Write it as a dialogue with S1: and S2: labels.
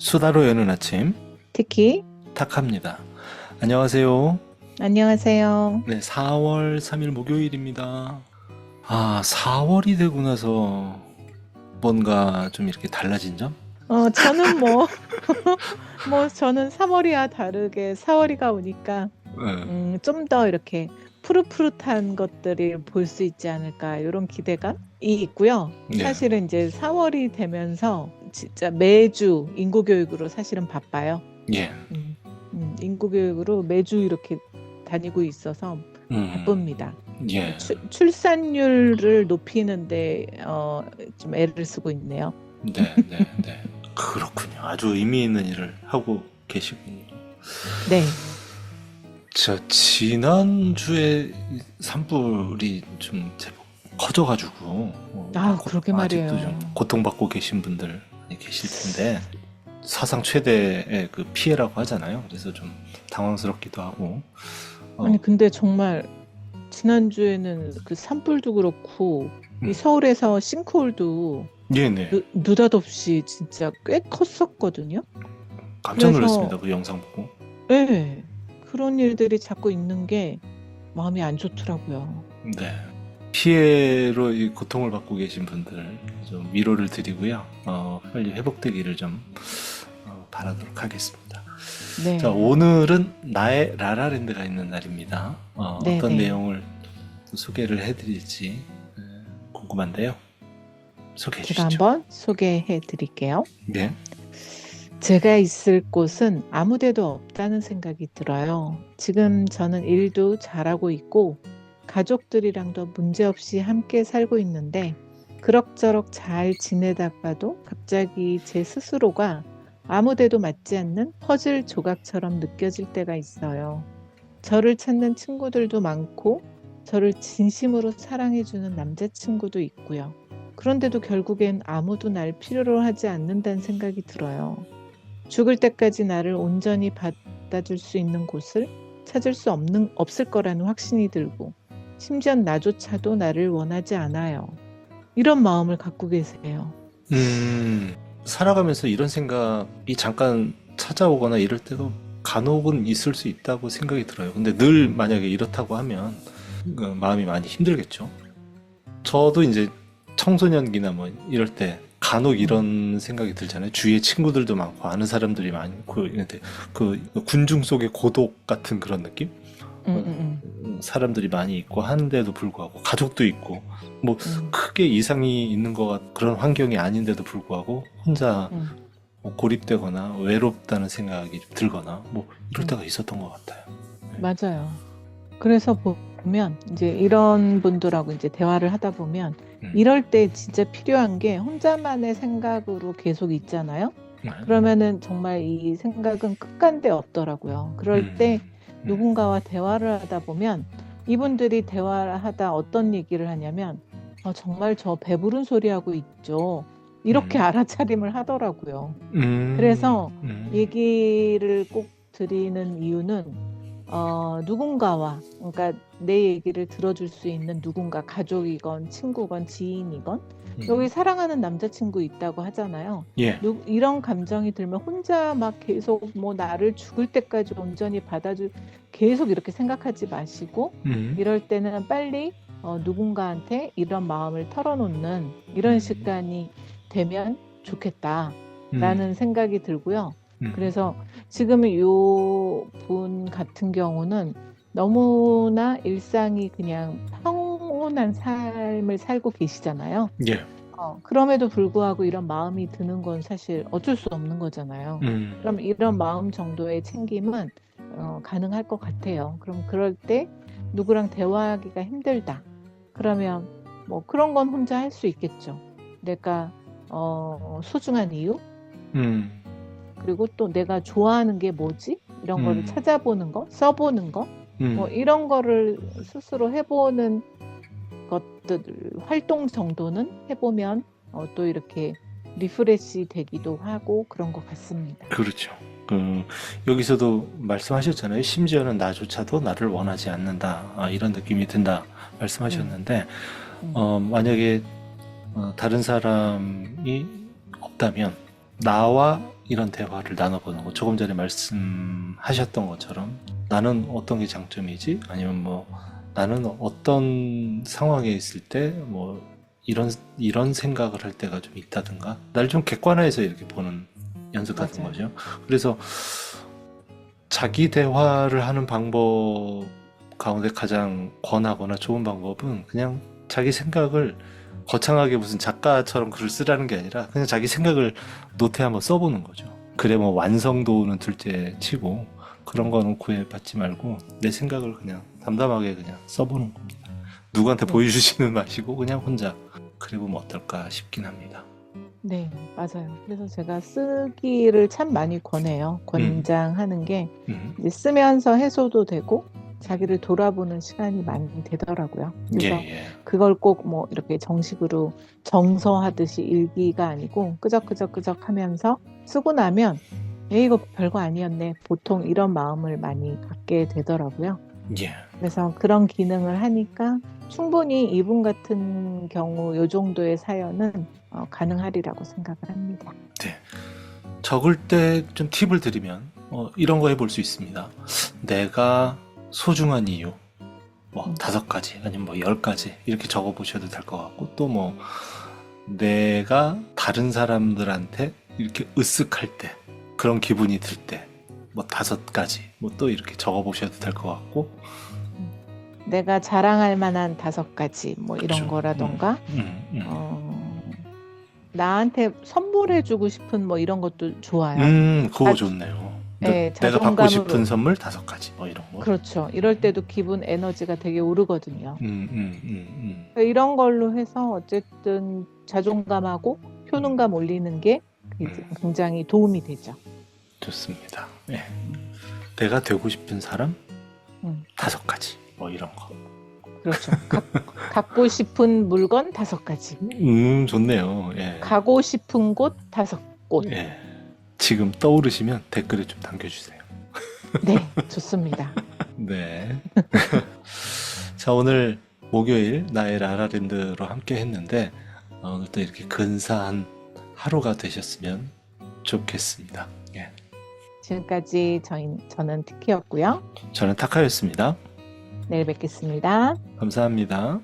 S1: 수다로 여는 아침
S2: 특히
S1: 탁합니다. 안녕하세요.
S2: 안녕하세요.
S1: 네, 4월 3일 목요일입니다. 4월이 되고 나서 뭔가 좀 이렇게 달라진 점?
S2: 저는 저는 3월이와 다르게 4월이가 오니까
S1: 네,
S2: 좀 더 이렇게 푸릇푸릇한 것들을 볼 수 있지 않을까 이런 기대감이 있고요.
S1: 네,
S2: 사실은 이제 4월이 되면서 진짜 매주 인구교육으로 사실은 바빠요.
S1: 예,
S2: 음, 인구교육으로 매주 이렇게 다니고 있어서
S1: 음,
S2: 바쁩니다.
S1: 예,
S2: 출산율을 높이는데 좀 애를 쓰고 있네요.
S1: 네, 네, 네. 그렇군요. 아주 의미 있는 일을 하고 계시군요.
S2: 네.
S1: 지난주에 산불이 좀 제법 커져가지고,
S2: 그러게
S1: 아직도 좀
S2: 말이에요.
S1: 고통받고 계신 분들 많이 계실 텐데, 사상 최대의 그 피해라고 하잖아요. 그래서 좀 당황스럽기도 하고,
S2: 아니,
S1: 어,
S2: 근데 정말 지난주에는 그 산불도 그렇고, 이
S1: 음,
S2: 서울에서 싱크홀도
S1: 네네.
S2: 느닷없이 진짜 꽤 컸었거든요.
S1: 깜짝
S2: 그래서,
S1: 놀랐습니다. 그 영상 보고.
S2: 예, 그런 일들이 자꾸 있는 게 마음이 안 좋더라고요.
S1: 네. 피해로 이 고통을 받고 계신 분들 좀 위로를 드리고요. 빨리 회복되기를 좀 바라도록 하겠습니다. 자,
S2: 네,
S1: 오늘은 나의 라라랜드가 있는 날입니다.
S2: 네,
S1: 어떤
S2: 네.
S1: 내용을 소개를 해드릴지 궁금한데요. 소개해
S2: 제가
S1: 주시죠.
S2: 한번 소개해 드릴게요.
S1: 네.
S2: 제가 있을 곳은 아무 데도 없다는 생각이 들어요. 지금 저는 일도 잘하고 있고, 가족들이랑도 문제없이 함께 살고 있는데, 그럭저럭 잘 지내다가도 갑자기 제 스스로가 아무 데도 맞지 않는 퍼즐 조각처럼 느껴질 때가 있어요. 저를 찾는 친구들도 많고, 저를 진심으로 사랑해주는 남자친구도 있고요. 그런데도 결국엔 아무도 날 필요로 하지 않는다는 생각이 들어요. 죽을 때까지 나를 온전히 받아줄 수 있는 곳을 찾을 수 없을 거라는 확신이 들고, 심지어 나조차도 나를 원하지 않아요. 이런 마음을 갖고 계세요.
S1: 살아가면서 이런 생각이 잠깐 찾아오거나 이럴 때도 간혹은 있을 수 있다고 생각이 들어요. 근데 늘 만약에 이렇다고 하면 마음이 많이 힘들겠죠. 저도 이제 청소년기나 뭐 이럴 때 간혹
S2: 음,
S1: 이런 생각이 들잖아요. 주위에 친구들도 많고 아는 사람들이 많고 이런데 그 군중 속의 고독 같은 그런 느낌?
S2: 음,
S1: 어,
S2: 음,
S1: 사람들이 많이 있고 하는데도 불구하고 가족도 있고 뭐
S2: 음,
S1: 크게 이상이 있는 것 그런 환경이 아닌데도 불구하고 혼자
S2: 음,
S1: 뭐 고립되거나 외롭다는 생각이 좀 들거나 뭐 이럴
S2: 음,
S1: 때가 있었던 것 같아요. 네.
S2: 맞아요. 그래서 보면 이제 이런 분들하고 이제 대화를 하다 보면
S1: 음,
S2: 이럴 때 진짜 필요한 게 혼자만의 생각으로 계속 있잖아요.
S1: 네.
S2: 그러면은 정말 이 생각은 끝간데 없더라고요. 그럴 때
S1: 음, 음,
S2: 누군가와 대화를 하다 보면 이분들이 대화를 하다 어떤 얘기를 하냐면 정말 저 배부른 소리 하고 있죠. 이렇게
S1: 음,
S2: 알아차림을 하더라고요.
S1: 음,
S2: 그래서
S1: 음,
S2: 얘기를 꼭 드리는 이유는 누군가와, 그러니까 내 얘기를 들어줄 수 있는 누군가, 가족이건 친구건 지인이건, 여기
S1: 음.
S2: 사랑하는 남자친구 있다고 하잖아요.
S1: 예.
S2: 이런 감정이 들면 혼자 막 계속 뭐 나를 죽을 때까지 온전히 계속 이렇게 생각하지 마시고,
S1: 음,
S2: 이럴 때는 빨리 누군가한테 이런 마음을 털어놓는 이런
S1: 음,
S2: 시간이 되면
S1: 음,
S2: 좋겠다라는 생각이 들고요.
S1: 음.
S2: 그래서 지금 요 분 같은 경우는 너무나 일상이 그냥 평온한 삶을 살고 계시잖아요.
S1: 예.
S2: 그럼에도 불구하고 이런 마음이 드는 건 사실 어쩔 수 없는 거잖아요.
S1: 음,
S2: 그럼 이런 마음 정도의 챙김은 가능할 것 같아요. 그럼 그럴 때 누구랑 대화하기가 힘들다. 그러면 뭐 그런 건 혼자 할 수 있겠죠. 내가 소중한 이유?
S1: 음,
S2: 그리고 또 내가 좋아하는 게 뭐지? 이런 거를
S1: 음,
S2: 찾아보는 거, 써보는 거, 뭐
S1: 음.
S2: 이런 거를 스스로 해보는 것들, 활동 정도는 해보면 또 이렇게 리프레시 되기도 하고 그런 것 같습니다.
S1: 그렇죠. 여기서도 말씀하셨잖아요. 심지어는 나조차도 나를 원하지 않는다. 이런 느낌이 든다.
S2: 음,
S1: 말씀하셨는데,
S2: 음,
S1: 만약에 다른 사람이 없다면 나와 이런 대화를 나눠보는 거. 조금 전에 말씀하셨던 것처럼 나는 어떤 게 장점이지? 아니면 뭐 나는 어떤 상황에 있을 때 뭐 이런 생각을 할 때가 좀 있다든가 날 좀 객관화해서 이렇게 보는 연습 같은
S2: 맞아요.
S1: 거죠. 그래서 자기 대화를 하는 방법 가운데 가장 권하거나 좋은 방법은 그냥 자기 생각을 거창하게 무슨 작가처럼 글을 쓰라는 게 아니라 그냥 자기 생각을 노트에 한번 써보는 거죠. 그래 뭐 완성도는 둘째 치고 그런 거는 구애받지 말고 내 생각을 그냥 담담하게 그냥 써보는 겁니다. 누구한테
S2: 네.
S1: 보여주지는 마시고 그냥 혼자 그래 보면 어떨까 싶긴 합니다.
S2: 네, 맞아요. 그래서 제가 쓰기를 참 많이 권해요. 권장하는 게
S1: 음.
S2: 이제 쓰면서 해소도 되고 자기를 돌아보는 시간이 많이 되더라고요.
S1: 예,
S2: 그래서
S1: 예.
S2: 그걸 꼭 뭐 이렇게 정식으로 정서하듯이 일기가 아니고 끄적끄적끄적 하면서 쓰고 나면 이거 별거 아니었네. 보통 이런 마음을 많이 갖게 되더라고요.
S1: 예.
S2: 그래서 그런 기능을 하니까 충분히 이분 같은 경우 요 정도의 사연은 가능하리라고 생각을 합니다.
S1: 네. 적을 때 좀 팁을 드리면 이런 거 해볼 수 있습니다. 내가 소중한 이유 뭐 5가지 아니면 뭐 10가지 이렇게 적어보셔도 될 것 같고 또 뭐 내가 다른 사람들한테 이렇게 으쓱할 때 그런 기분이 들 때 뭐 5가지 뭐 또 이렇게 적어보셔도 될 것 같고
S2: 내가 자랑할 만한 5가지 뭐 이런
S1: 그쵸.
S2: 거라던가
S1: 음.
S2: 나한테 선물해주고 싶은 뭐 이런 것도 좋아요.
S1: 그거 좋네요.
S2: 네,
S1: 내가 받고 싶은
S2: 자존감으로.
S1: 선물 5가지 뭐 이런 거.
S2: 그렇죠. 이럴 때도 기분 에너지가 되게 오르거든요.
S1: 음.
S2: 그러니까 이런 걸로 해서 어쨌든 자존감하고 효능감 올리는 게 이제 굉장히 도움이 되죠.
S1: 좋습니다. 네. 내가 되고 싶은 사람
S2: 음,
S1: 5가지 뭐 이런 거.
S2: 그렇죠. 갖고 싶은 물건 5가지.
S1: 좋네요. 예.
S2: 가고 싶은 곳 5곳.
S1: 예. 지금 떠오르시면 댓글에 좀 남겨주세요.
S2: 네, 좋습니다.
S1: 네. 자, 오늘 목요일 나의 라라랜드로 함께 했는데 오늘도 이렇게 근사한 하루가 되셨으면 좋겠습니다. 예.
S2: 지금까지 저는 티키였고요.
S1: 저는 타카였습니다.
S2: 내일 뵙겠습니다.
S1: 감사합니다.